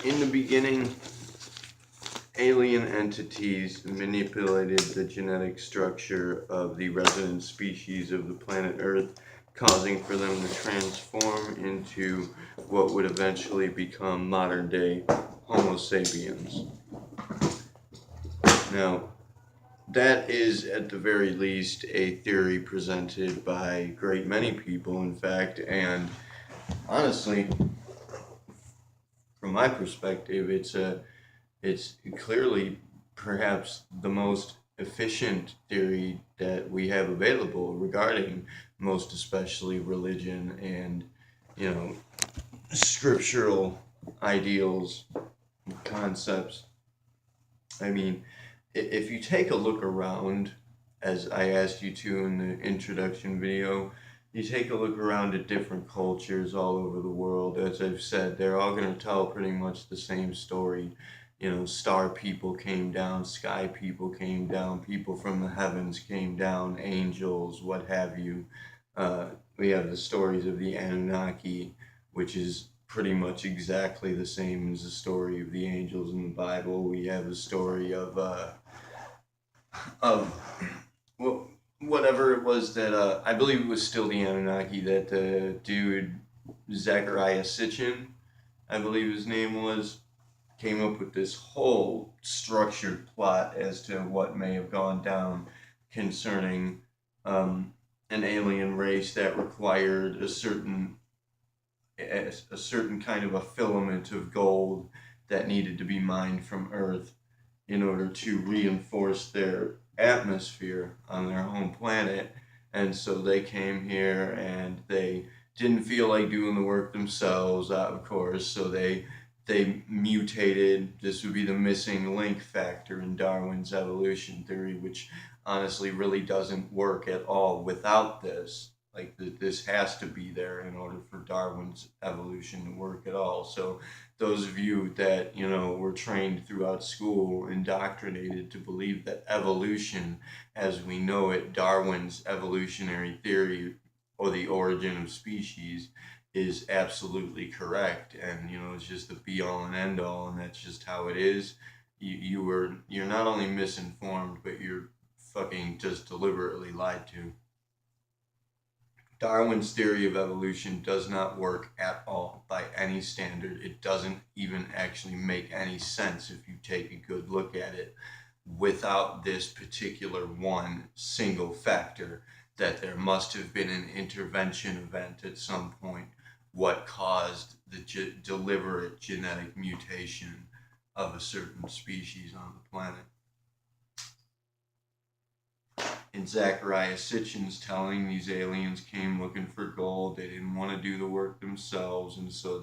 in the beginning, alien entities manipulated the genetic structure of the resident species of the planet Earth, causing for them to transform into what would eventually become modern day Homo sapiens. Now, that is at the very least a theory presented by a great many people, in fact, and honestly, from my perspective, it's clearly perhaps the most efficient theory that we have available regarding most especially religion and, you know, scriptural ideals, concepts. I mean, if you take a look around, as I asked you to in the introduction video, you take a look around at different cultures all over the world. As I've said, they're all going to tell pretty much the same story. You know, star people came down, sky people came down, people from the heavens came down, angels, what have you. We have the stories of the Anunnaki, which is pretty much exactly the same as the story of the angels in the Bible. We have a story of well, whatever it was that I believe it was still the Anunnaki that the dude Zachariah Sitchin, I believe his name was, came up with this whole structured plot as to what may have gone down concerning an alien race that required a certain kind of a filament of gold that needed to be mined from Earth in order to reinforce their atmosphere on their home planet. And so they came here and they didn't feel like doing the work themselves, of course, so they mutated. This would be the missing link factor in Darwin's evolution theory, which honestly really doesn't work at all without this. Like, this has to be there in order for Darwin's evolution to work at all. So those of you that, you know, were trained throughout school, indoctrinated to believe that evolution as we know it, Darwin's evolutionary theory or the origin of species, is absolutely correct, and you know, it's just the be all and end all, and that's just how it is. You're not only misinformed, but you're fucking just deliberately lied to. Darwin's theory of evolution does not work at all by any standard. It doesn't even actually make any sense if you take a good look at it without this particular one single factor, that there must have been an intervention event at some point, what caused the deliberate genetic mutation of a certain species on the planet. In Zachariah Sitchin's telling, these aliens came looking for gold. They didn't want to do the work themselves, and so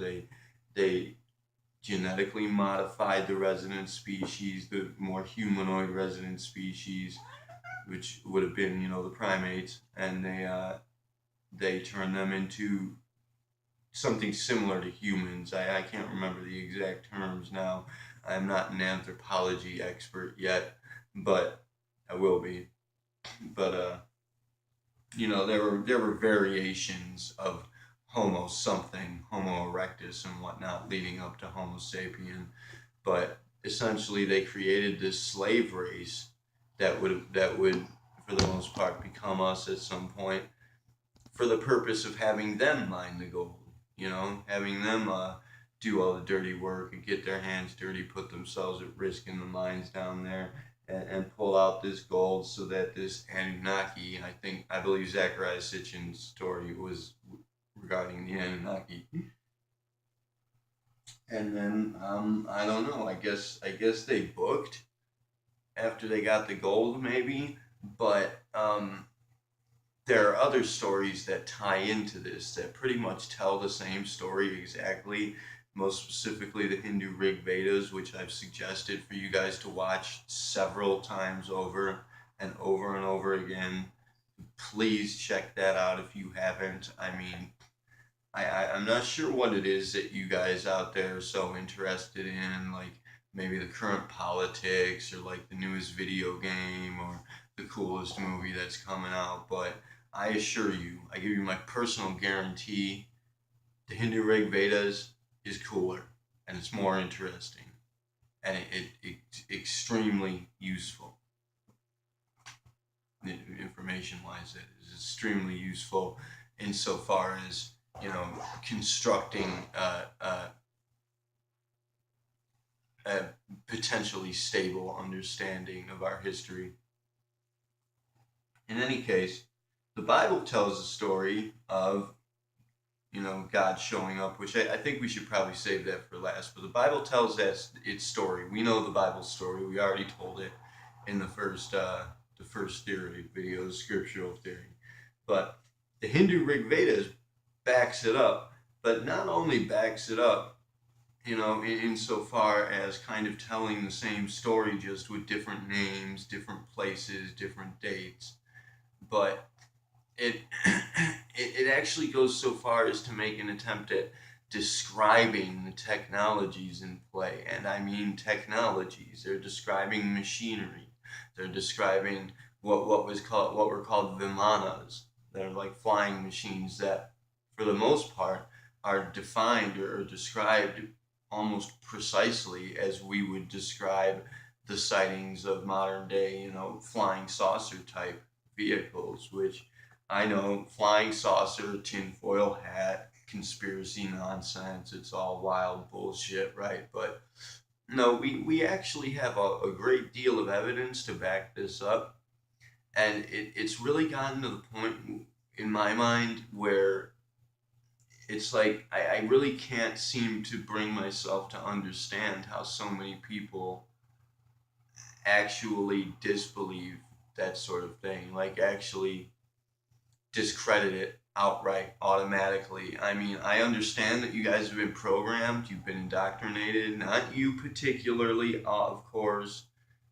they genetically modified the resident species, the more humanoid resident species, which would have been, you know, the primates, and they turned them into something similar to humans. I can't remember the exact terms now. I'm not an anthropology expert yet, but I will be. But you know, there were variations of Homo something, Homo erectus and whatnot, leading up to Homo sapien. But essentially, they created this slave race that would, for the most part, become us at some point, for the purpose of having them mine the gold. You know, having them do all the dirty work and get their hands dirty, put themselves at risk in the mines down there, and pull out this gold so that this Anunnaki, I believe Zachariah Sitchin's story was regarding the Anunnaki. And then I don't know. I guess they booked after they got the gold, maybe. But there are other stories that tie into this that pretty much tell the same story exactly. Most specifically, the Hindu Rig Vedas, which I've suggested for you guys to watch several times over and over and over again. Please check that out if you haven't. I mean, I'm not sure what it is that you guys out there are so interested in, like maybe the current politics or like the newest video game or the coolest movie that's coming out, but I assure you, I give you my personal guarantee, the Hindu Rig Vedas is cooler. and it's more interesting, and it's extremely useful. Information-wise, it is extremely useful insofar as, constructing a potentially stable understanding of our history. In any case, the Bible tells a story of, God showing up, which I think we should probably save that for last. But the Bible tells its story. We know the Bible story. We already told it in the first theory video, the scriptural theory. But the Hindu Rig Vedas backs it up. But not only backs it up, insofar as kind of telling the same story just with different names, different places, different dates, but it it actually goes so far as to make an attempt at describing the technologies in play. And I mean technologies. They're describing machinery. They're describing what were called vimanas. They're like flying machines that, for the most part, are defined or described almost precisely as we would describe the sightings of modern day, flying saucer type vehicles, which I know flying saucer, tinfoil hat, conspiracy nonsense, it's all wild bullshit, right? But no, we actually have a great deal of evidence to back this up. And it's really gotten to the point in my mind where it's like I really can't seem to bring myself to understand how so many people actually disbelieve that sort of thing, like actually discredit it outright automatically. I mean, I understand that you guys have been programmed, you've been indoctrinated, not you particularly, of course.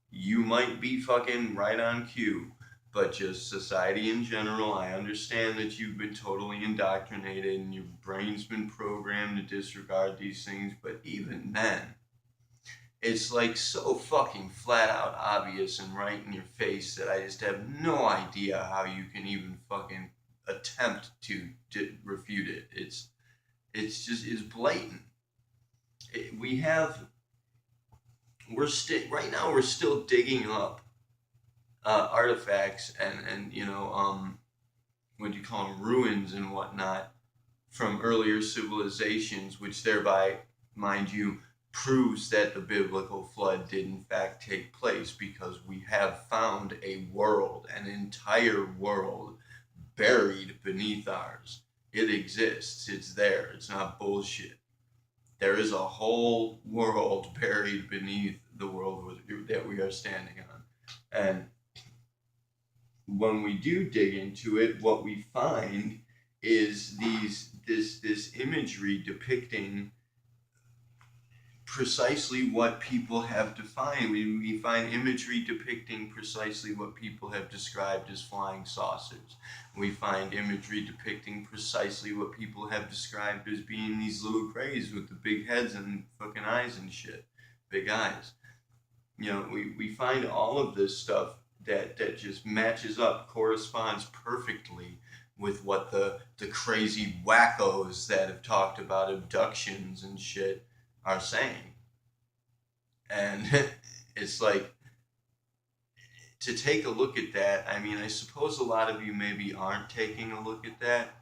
You might be fucking right on cue, but just society in general, I understand that you've been totally indoctrinated and your brain's been programmed to disregard these things, but even then, it's like so fucking flat out obvious and right in your face that I just have no idea how you can even fucking attempt to refute it. It's blatant. Right now we're still digging up artifacts and what do you call them, ruins and whatnot from earlier civilizations, which thereby, mind you, proves that the biblical flood did in fact take place, because we have found a world, an entire world, buried beneath ours. It exists. It's there. It's not bullshit. There is a whole world buried beneath the world that we are standing on. And when we do dig into it, what we find is this imagery depicting precisely what people have defined. We find imagery depicting precisely what people have described as flying saucers. We find imagery depicting precisely what people have described as being these little grays with the big heads and fucking eyes and shit. Big eyes. We find all of this stuff that just matches up, corresponds perfectly with what the crazy wackos that have talked about abductions and shit are saying. And it's like, to take a look at that, I mean, I suppose a lot of you maybe aren't taking a look at that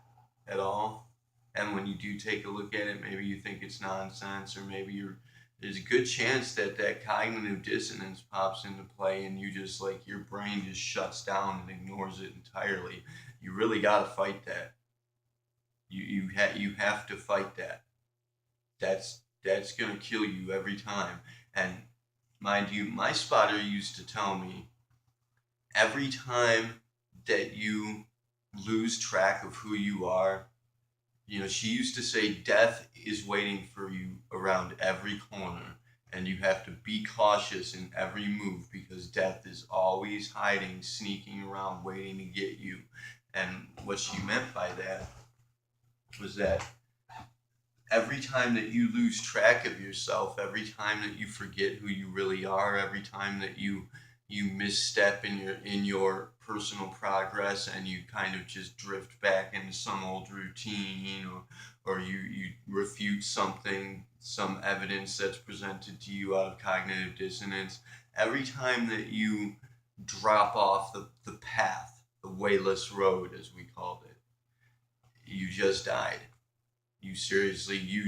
at all. And when you do take a look at it, maybe you think it's nonsense, or maybe there's a good chance that cognitive dissonance pops into play and you just like, your brain just shuts down and ignores it entirely. You really got to fight that. You have to fight that. That's going to kill you every time. And mind you, my spotter used to tell me, every time that you lose track of who you are, she used to say, death is waiting for you around every corner, and you have to be cautious in every move, because death is always hiding, sneaking around, waiting to get you. And what she meant by that was that every time that you lose track of yourself, every time that you forget who you really are, every time that you misstep in your personal progress and you kind of just drift back into some old routine or you refute something, some evidence that's presented to you out of cognitive dissonance, every time that you drop off the path, the wayless road, as we called it, you just died. You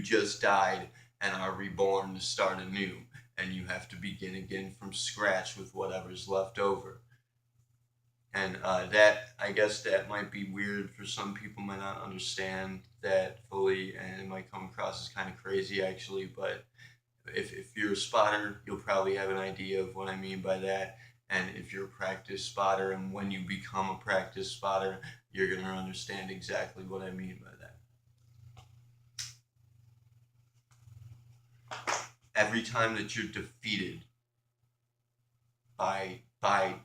just died and are reborn to start anew. And you have to begin again from scratch with whatever's left over. And I guess that might be weird for some people, might not understand that fully, and it might come across as kind of crazy actually. But if you're a spotter, you'll probably have an idea of what I mean by that. And if you're a practice spotter, and when you become a practice spotter, you're going to understand exactly what I mean by that. Every time that you're defeated by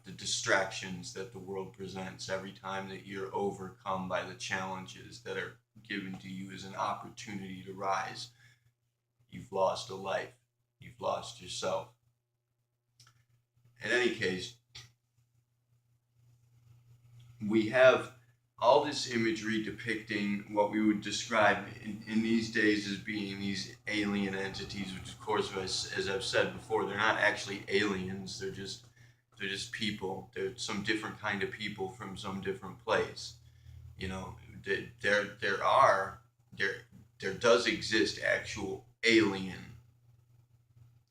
the distractions that the world presents, every time that you're overcome by the challenges that are given to you as an opportunity to rise, you've lost a life. You've lost yourself. In any case, we have all this imagery depicting what we would describe in these days as being these alien entities, which of course, as I've said before, they're not actually aliens. They're just people. They're some different kind of people from some different place. You know, there does exist actual alien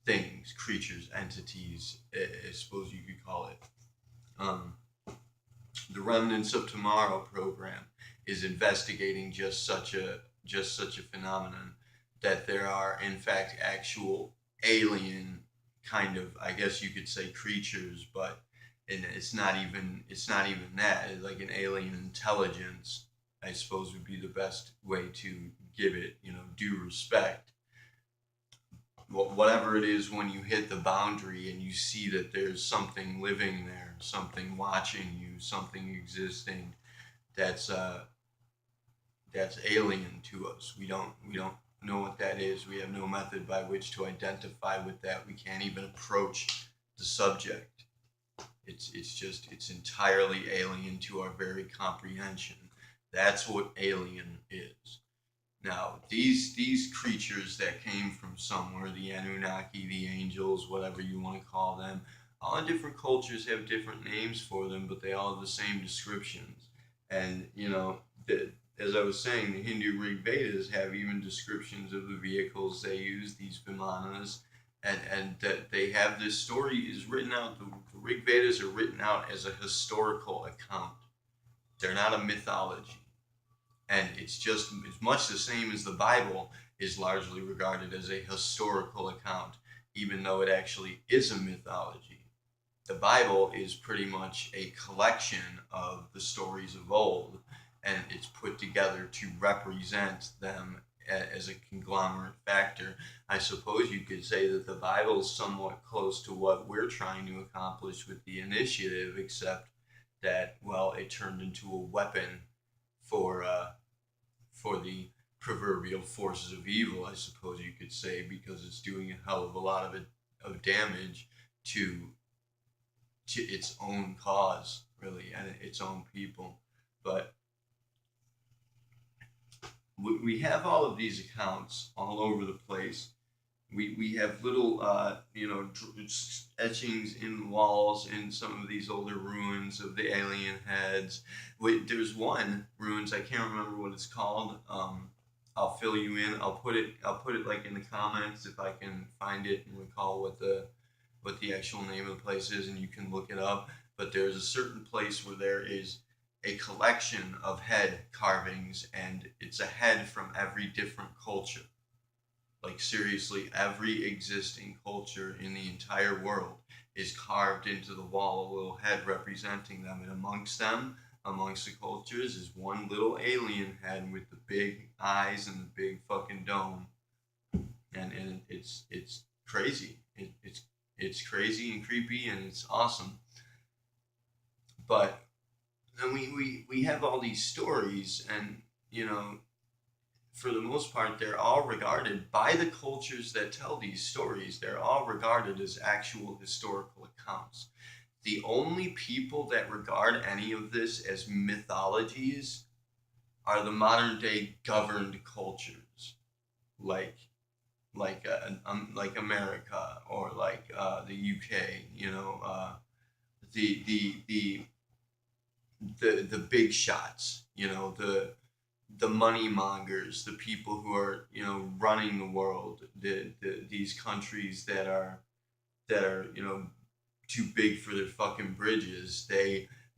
things, creatures, entities, I suppose you could call it. The Remnants of Tomorrow program is investigating just such a phenomenon, that there are in fact actual alien kind of, I guess you could say, creatures, but and it's not even that. It's like an alien intelligence, I suppose, would be the best way to give it, due respect. Whatever it is, when you hit the boundary and you see that there's something living there, something watching you, something existing, that's alien to us. We don't know what that is. We have no method by which to identify with that. We can't even approach the subject. It's entirely alien to our very comprehension. That's what alien is. Now, these creatures that came from somewhere, the Anunnaki, the angels, whatever you want to call them, all different cultures have different names for them, but they all have the same descriptions. And, as I was saying, the Hindu Rig Vedas have even descriptions of the vehicles they use, these Vimanas, and that they have this story is written out. The Rig Vedas are written out as a historical account. They're not a mythology. And it's much the same as the Bible is largely regarded as a historical account, even though it actually is a mythology. The Bible is pretty much a collection of the stories of old, and it's put together to represent them as a conglomerate factor. I suppose you could say that the Bible is somewhat close to what we're trying to accomplish with the initiative, except that, well, it turned into a weapon for the proverbial forces of evil, I suppose you could say, because it's doing a hell of a lot of damage to its own cause, really, and its own people. But we have all of these accounts all over the place. We have little, etchings in walls in some of these older ruins of the alien heads. There's one ruins, I can't remember what it's called. I'll fill you in. I'll put it like in the comments if I can find it and recall what the actual name of the place is, and you can look it up. But there's a certain place where there is a collection of head carvings, and it's a head from every different culture. Like, seriously, every existing culture in the entire world is carved into the wall, a little head representing them. And amongst the cultures, is one little alien head with the big eyes and the big fucking dome. And it's crazy. It's crazy and creepy, and it's awesome. But then we have all these stories, and, for the most part, they're all regarded by the cultures that tell these stories. They're all regarded as actual historical accounts. The only people that regard any of this as mythologies are the modern day governed cultures, like like America or like the UK, the big shots, the money mongers, the people who are running the world, these countries that are too big for their fucking bridges.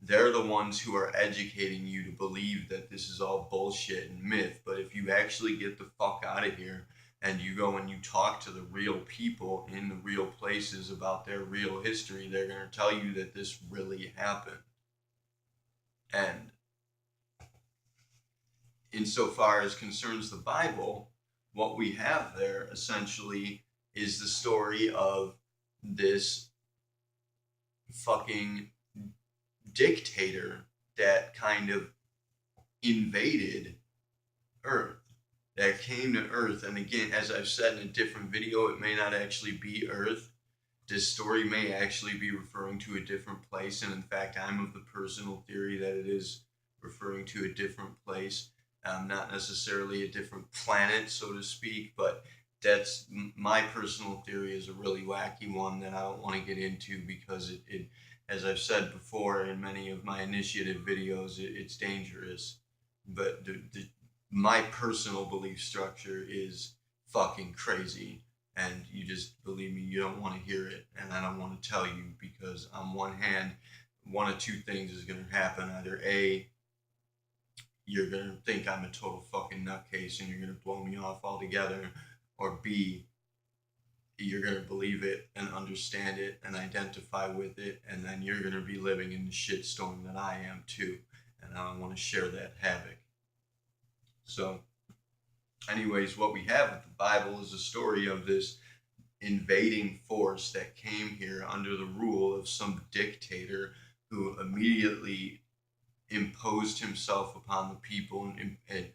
They're the ones who are educating you to believe that this is all bullshit and myth. But if you actually get the fuck out of here and you go and you talk to the real people in the real places about their real history, they're going to tell you that this really happened. And insofar as concerns the Bible, what we have there essentially is the story of this fucking dictator that kind of invaded Earth, that came to Earth. And again, as I've said in a different video, it may not actually be Earth. This story may actually be referring to a different place. And in fact, I'm of the personal theory that it is referring to a different place, not necessarily a different planet, so to speak, but that's my personal theory is a really wacky one that I don't want to get into because it as I've said before in many of my initiative videos, it's dangerous. But my personal belief structure is fucking crazy. And you just believe me, you don't want to hear it. And I don't want to tell you because, on one hand, one of two things is going to happen. Either A, you're going to think I'm a total fucking nutcase and you're going to blow me off altogether, or B, you're going to believe it and understand it and identify with it, and then you're going to be living in the shitstorm that I am too. And I don't want to share that havoc. So, anyways, what we have with the Bible is a story of this invading force that came here under the rule of some dictator who immediately imposed himself upon the people and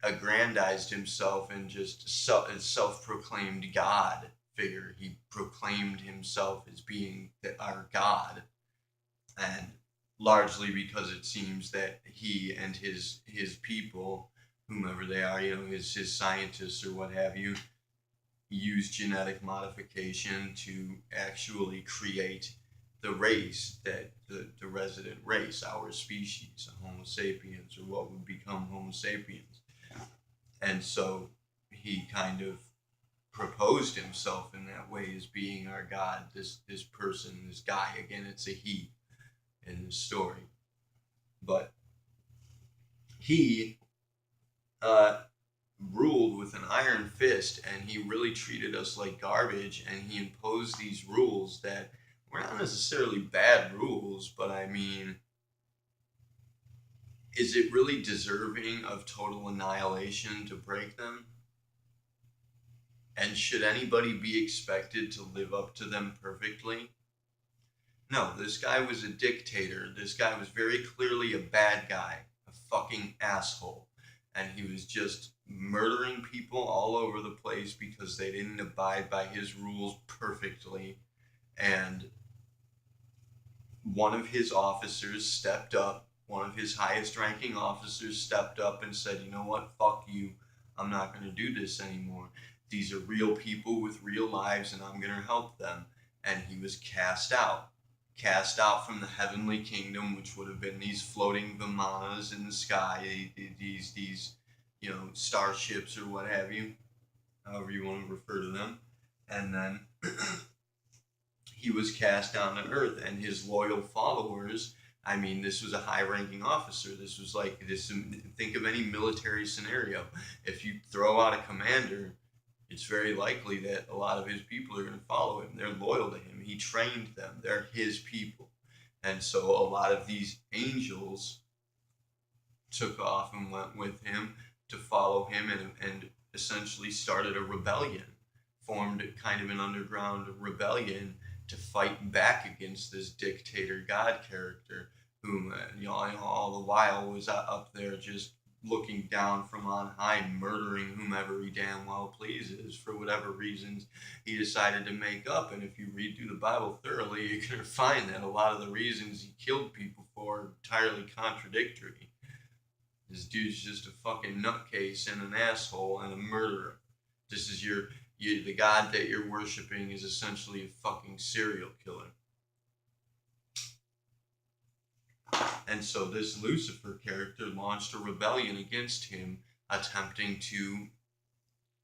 aggrandized himself and just self-proclaimed God figure. He proclaimed himself as being our God, and largely because it seems that he and his people, whomever they are, his scientists or what have you, use genetic modification to actually create the race that the resident race, our species, Homo sapiens, or what would become Homo sapiens. And so he kind of proposed himself in that way as being our God, this person, this guy. Again, it's a he in the story. But he ruled with an iron fist, and he really treated us like garbage, and he imposed these rules that were not necessarily bad rules, but I mean, is it really deserving of total annihilation to break them? And should anybody be expected to live up to them perfectly? No, this guy was a dictator. This guy was very clearly a bad guy, a fucking asshole. And he was just murdering people all over the place because they didn't abide by his rules perfectly. And one of his officers stepped up, one of his highest ranking officers stepped up and said, you know what, fuck you, I'm not going to do this anymore. These are real people with real lives and I'm going to help them. And he was cast out from the heavenly kingdom, which would have been these floating vimanas in the sky, these starships or what have you, however you want to refer to them. And then he was cast down to earth, and his loyal followers, I mean, this was a high-ranking officer. This was like this. Think of any military scenario. If you throw out a commander, it's very likely that a lot of his people are going to follow him. They're loyal to him. He trained them. They're his people. And so a lot of these angels took off and went with him to follow him and essentially started a rebellion, formed kind of an underground rebellion to fight back against this dictator God character, whom all the while was up there just looking down from on high, murdering whomever he damn well pleases for whatever reasons he decided to make up. And if you read through the Bible thoroughly, you're going to find that a lot of the reasons he killed people for are entirely contradictory. This dude's just a fucking nutcase and an asshole and a murderer. This is the god that you're worshiping is essentially a fucking serial killer. And so this Lucifer character launched a rebellion against him, attempting to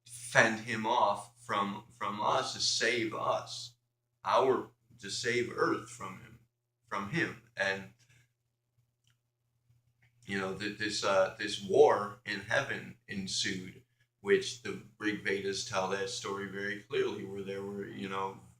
fend him off from us, to save us, to save Earth from him. And this war in heaven ensued, which the Rig Vedas tell that story very clearly, where there were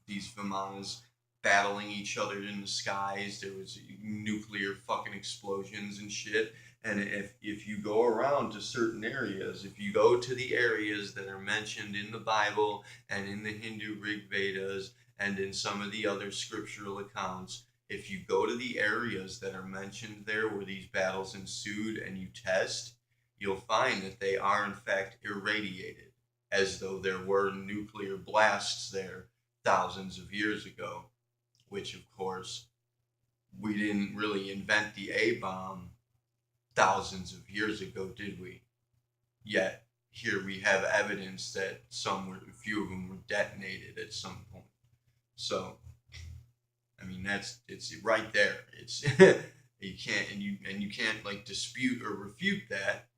these Vimanas battling each other in the skies. There was nuclear fucking explosions and shit. And if you go around to certain areas, if you go to the areas that are mentioned in the Bible and in the Hindu Rig Vedas and in some of the other scriptural accounts, if you go to the areas that are mentioned there where these battles ensued and you test, you'll find that they are in fact irradiated, as though there were nuclear blasts there thousands of years ago, which of course we didn't really invent the A-bomb thousands of years ago, did we? Yet here we have evidence that a few of them were detonated at some point. So, I mean, it's right there. It's you can't like dispute or refute that.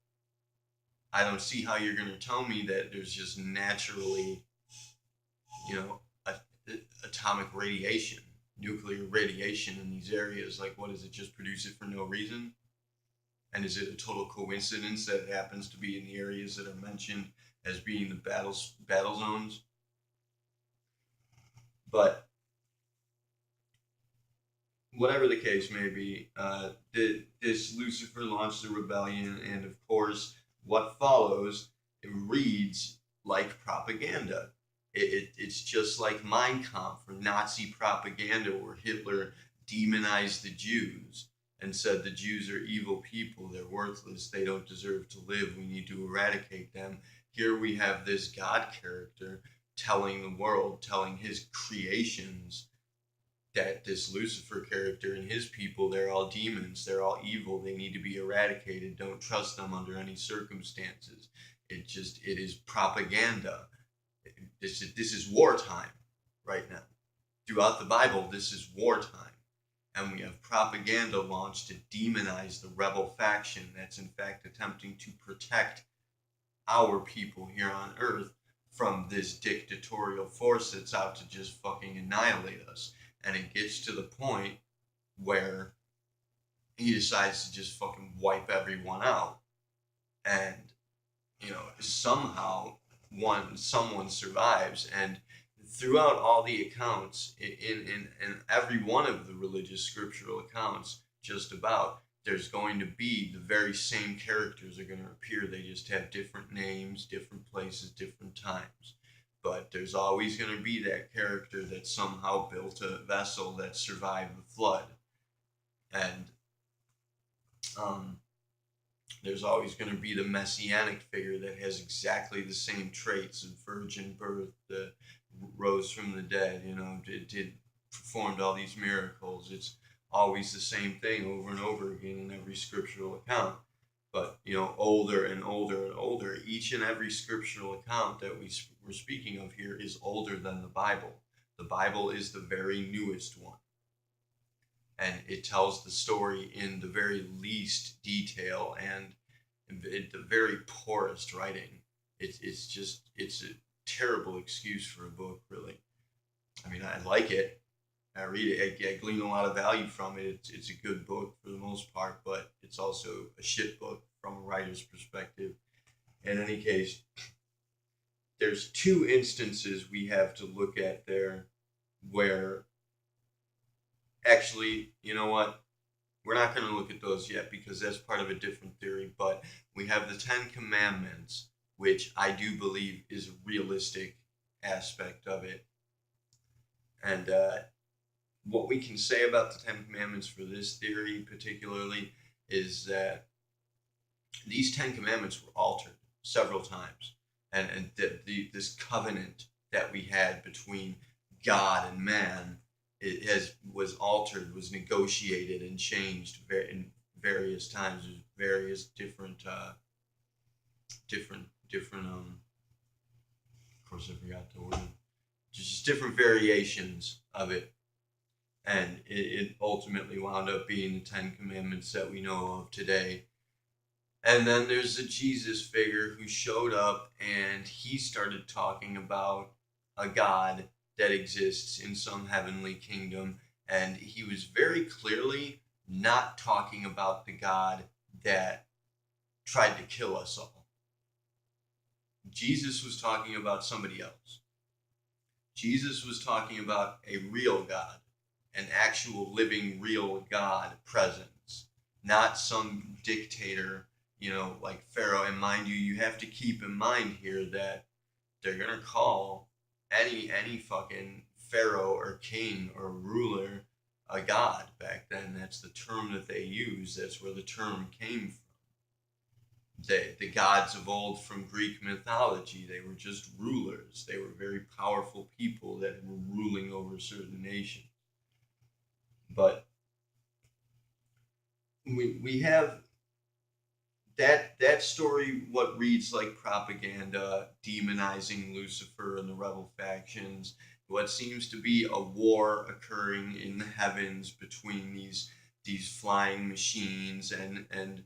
I don't see how you're going to tell me that there's just naturally, atomic radiation, nuclear radiation in these areas. Like, what is it? Just produce it for no reason? And is it a total coincidence that it happens to be in the areas that are mentioned as being the battle zones? But whatever the case may be, this Lucifer launched a rebellion, and of course, what follows, it reads like propaganda. It's just like Mein Kampf or Nazi propaganda, where Hitler demonized the Jews and said the Jews are evil people, they're worthless, they don't deserve to live, we need to eradicate them. Here we have this God character telling the world, telling his creations, that this Lucifer character and his people, they're all demons, they're all evil, they need to be eradicated, don't trust them under any circumstances. It is propaganda. This is wartime right now. Throughout the Bible, this is wartime. And we have propaganda launched to demonize the rebel faction that's in fact attempting to protect our people here on Earth from this dictatorial force that's out to just fucking annihilate us. And it gets to the point where he decides to just fucking wipe everyone out. And, somehow someone survives. And throughout all the accounts, in every one of the religious scriptural accounts, just about, there's going to be the very same characters are going to appear. They just have different names, different places, different times. But there's always going to be that character that somehow built a vessel that survived the flood. And there's always going to be the messianic figure that has exactly the same traits of virgin birth, the rose from the dead, performed all these miracles. It's always the same thing over and over again in every scriptural account. But, older and older and older. Each and every scriptural account that we're speaking of here is older than the Bible. The Bible is the very newest one. And it tells the story in the very least detail and the very poorest writing. It's a terrible excuse for a book, really. I mean, I like it. I read it. I glean a lot of value from it. It's a good book for the most part, but it's also a shit book from a writer's perspective. In any case, there's two instances we have to look at there where actually, you know what? We're not going to look at those yet because that's part of a different theory, but we have the Ten Commandments, which I do believe is a realistic aspect of it. And what we can say about the Ten Commandments for this theory particularly is that these Ten Commandments were altered several times. And this covenant that we had between God and man, was altered, was negotiated and changed in various times. There's various different of course I forgot the word, just different variations of it, and it ultimately wound up being the Ten Commandments that we know of today. And then there's the Jesus figure who showed up, and he started talking about a God that exists in some heavenly kingdom, and he was very clearly not talking about the God that tried to kill us all. Jesus was talking about somebody else. Jesus was talking about a real God, an actual living real God presence, not some dictator, like Pharaoh. And mind you, you have to keep in mind here that they're gonna call any fucking pharaoh or king or ruler a god back then. That's the term that they use. That's where the term came from. The gods of old from Greek mythology, they were just rulers. They were very powerful people that were ruling over certain nations. But we have that story, what reads like propaganda, demonizing Lucifer and the rebel factions, what seems to be a war occurring in the heavens between these flying machines, and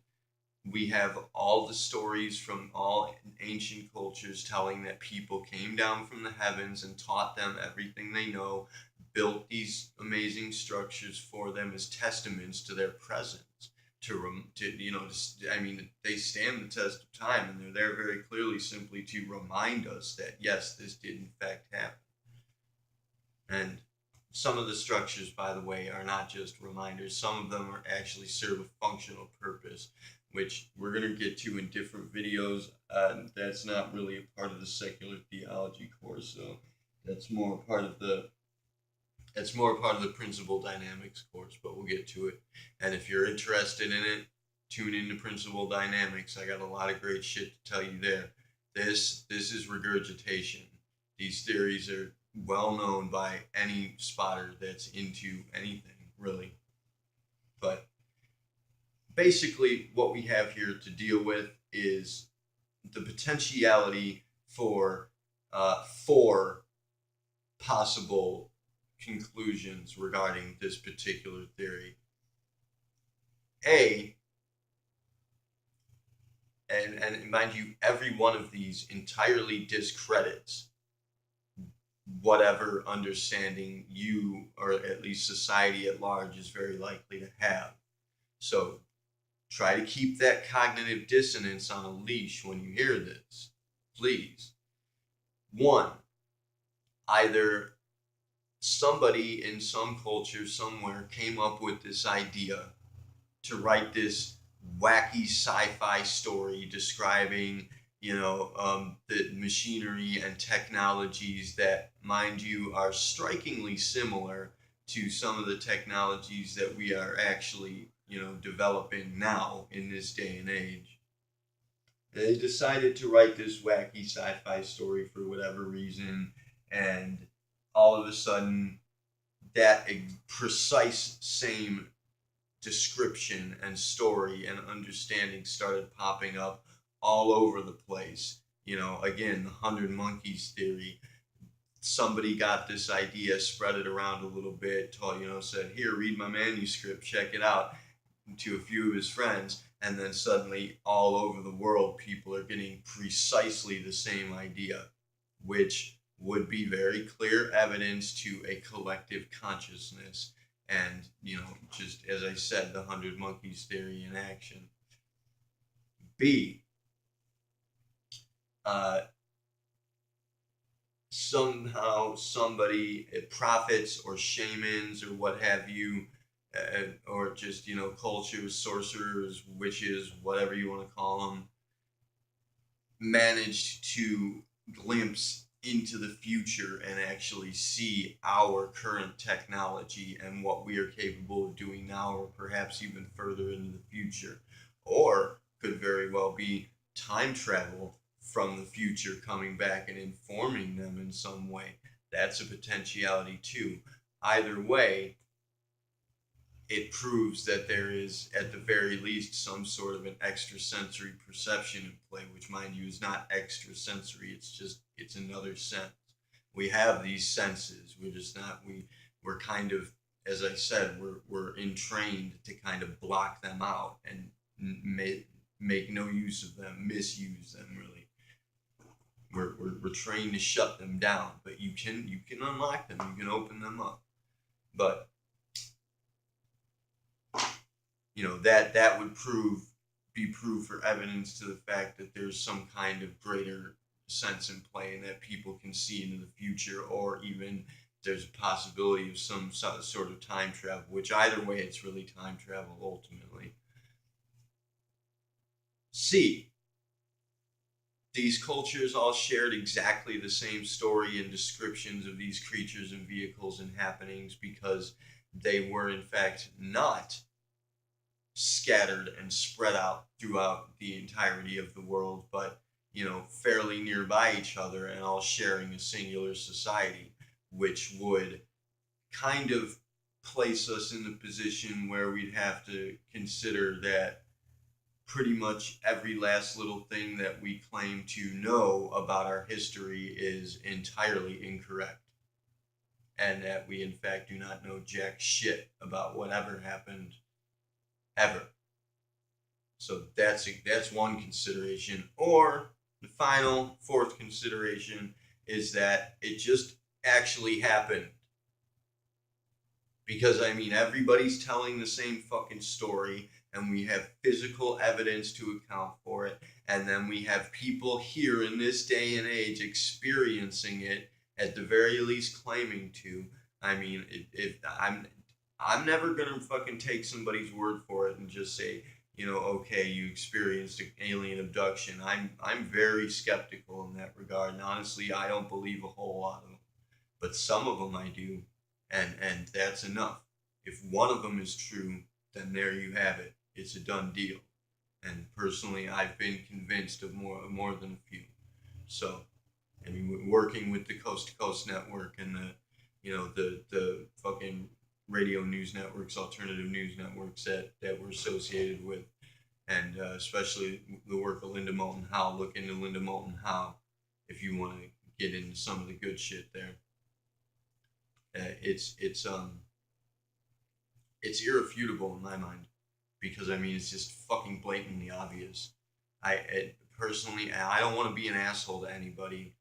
we have all the stories from all ancient cultures telling that people came down from the heavens and taught them everything they know, built these amazing structures for them as testaments to their presence. I mean, they stand the test of time, and they're there very clearly simply to remind us that yes, this did in fact happen. And some of the structures, by the way, are not just reminders. Some of them are actually serve a functional purpose, which we're going to get to in different videos. That's not really a part of the secular theology course, so that's more part of the principle dynamics course, but we'll get to it. And if you're interested in it, tune into principle dynamics. I got a lot of great shit to tell you there. This is regurgitation. These theories are well known by any spotter that's into anything, really. But basically what we have here to deal with is the potentiality for four possible conclusions regarding this particular theory. And mind you, every one of these entirely discredits whatever understanding you, or at least society at large, is very likely to have. So try to keep that cognitive dissonance on a leash when you hear this, please. One, either somebody in some culture somewhere came up with this idea to write this wacky sci-fi story describing, the machinery and technologies that, mind you, are strikingly similar to some of the technologies that we are actually, developing now in this day and age. They decided to write this wacky sci-fi story for whatever reason, and all of a sudden that precise same description and story and understanding started popping up all over the place. Again, the 100 Monkeys theory. Somebody got this idea, spread it around a little bit, said, here, read my manuscript, check it out, to a few of his friends, and then suddenly all over the world people are getting precisely the same idea, which would be very clear evidence to a collective consciousness. And, just as I said, the 100 Monkeys theory in action. B, somehow somebody, prophets or shamans or what have you, or just, cultures, sorcerers, witches, whatever you want to call them, managed to glimpse into the future and actually see our current technology and what we are capable of doing now, or perhaps even further into the future. Or could very well be time travel from the future coming back and informing them in some way. That's a potentiality too. Either way, it proves that there is, at the very least, some sort of an extrasensory perception in play, which, mind you, is not extrasensory. It's another sense. We have these senses. We're just not, we're kind of, as I said, we're entrained to kind of block them out and make no use of them, misuse them, really. We're trained to shut them down, but you can unlock them, you can open them up. But that would be proof or evidence to the fact that there's some kind of greater sense in play and that people can see into the future, or even there's a possibility of some sort of time travel, which either way it's really time travel ultimately. C, these cultures all shared exactly the same story and descriptions of these creatures and vehicles and happenings because they were in fact not scattered and spread out throughout the entirety of the world, but fairly nearby each other and all sharing a singular society, which would kind of place us in the position where we'd have to consider that pretty much every last little thing that we claim to know about our history is entirely incorrect, and that we in fact do not know jack shit about whatever happened ever. So that's one consideration. Or the final fourth consideration is that it just actually happened. Because everybody's telling the same fucking story, and we have physical evidence to account for it, and then we have people here in this day and age experiencing it, at the very least claiming to. If I'm never gonna fucking take somebody's word for it and just say, okay, you experienced an alien abduction. I'm very skeptical in that regard, and honestly, I don't believe a whole lot of them, but some of them I do, and that's enough. If one of them is true, then there you have it. It's a done deal. And personally, I've been convinced of more than a few. So, working with the Coast to Coast Network and the fucking radio news networks, alternative news networks that we're associated with, and especially the work of Linda Moulton Howe. Look into Linda Moulton Howe if you want to get into some of the good shit there. It's irrefutable in my mind, because it's just fucking blatantly obvious. Personally, I don't want to be an asshole to anybody.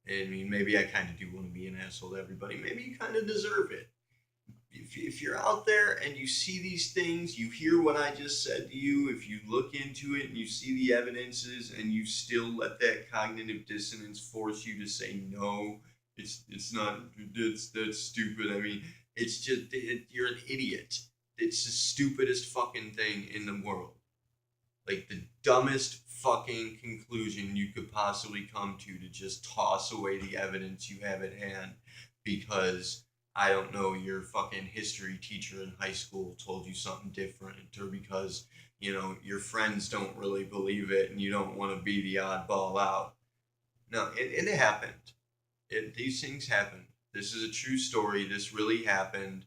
Maybe I kind of do want to be an asshole to everybody. Maybe you kind of deserve it. If you're out there and you see these things, you hear what I just said to you, if you look into it and you see the evidences and you still let that cognitive dissonance force you to say no, it's not, that's stupid. It's just, you're an idiot. It's the stupidest fucking thing in the world. Like the dumbest fucking conclusion you could possibly come to just toss away the evidence you have at hand because, I don't know, your fucking history teacher in high school told you something different, or because, your friends don't really believe it and you don't want to be the oddball out. No, it happened. These things happen. This is a true story. This really happened.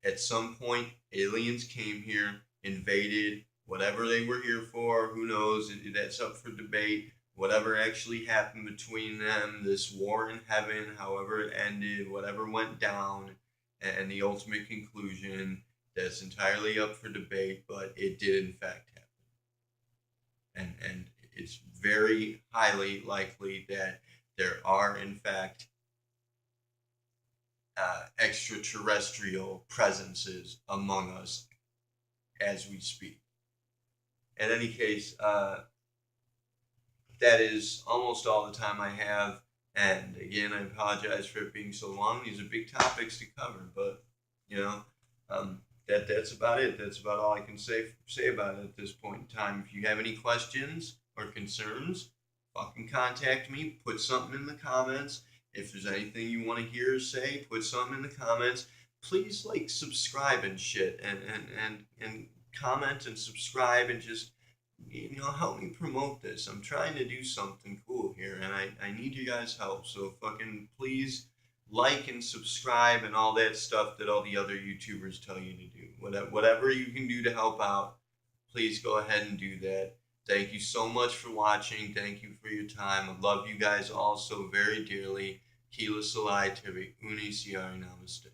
At some point, aliens came here, invaded, whatever they were here for, who knows, that's up for debate. Whatever actually happened between them, this war in heaven, however it ended, whatever went down, and the ultimate conclusion, that's entirely up for debate, but it did in fact happen. And it's very highly likely that there are in fact extraterrestrial presences among us as we speak. In any case, that is almost all the time I have. And again, I apologize for it being so long. These are big topics to cover, but that's about it. That's about all I can say about it at this point in time. If you have any questions or concerns, fucking contact me. Put something in the comments. If there's anything you want to hear or say, put something in the comments. Please subscribe and shit, and comment and subscribe, and just help me promote this. I'm trying to do something cool here, and I need you guys' help. So fucking please like and subscribe and all that stuff that all the other YouTubers tell you to do. Whatever you can do to help out, please go ahead and do that. Thank you so much for watching. Thank you for your time. I love you guys all so very dearly. Kila Salai Tevi Uni Siari Namaste.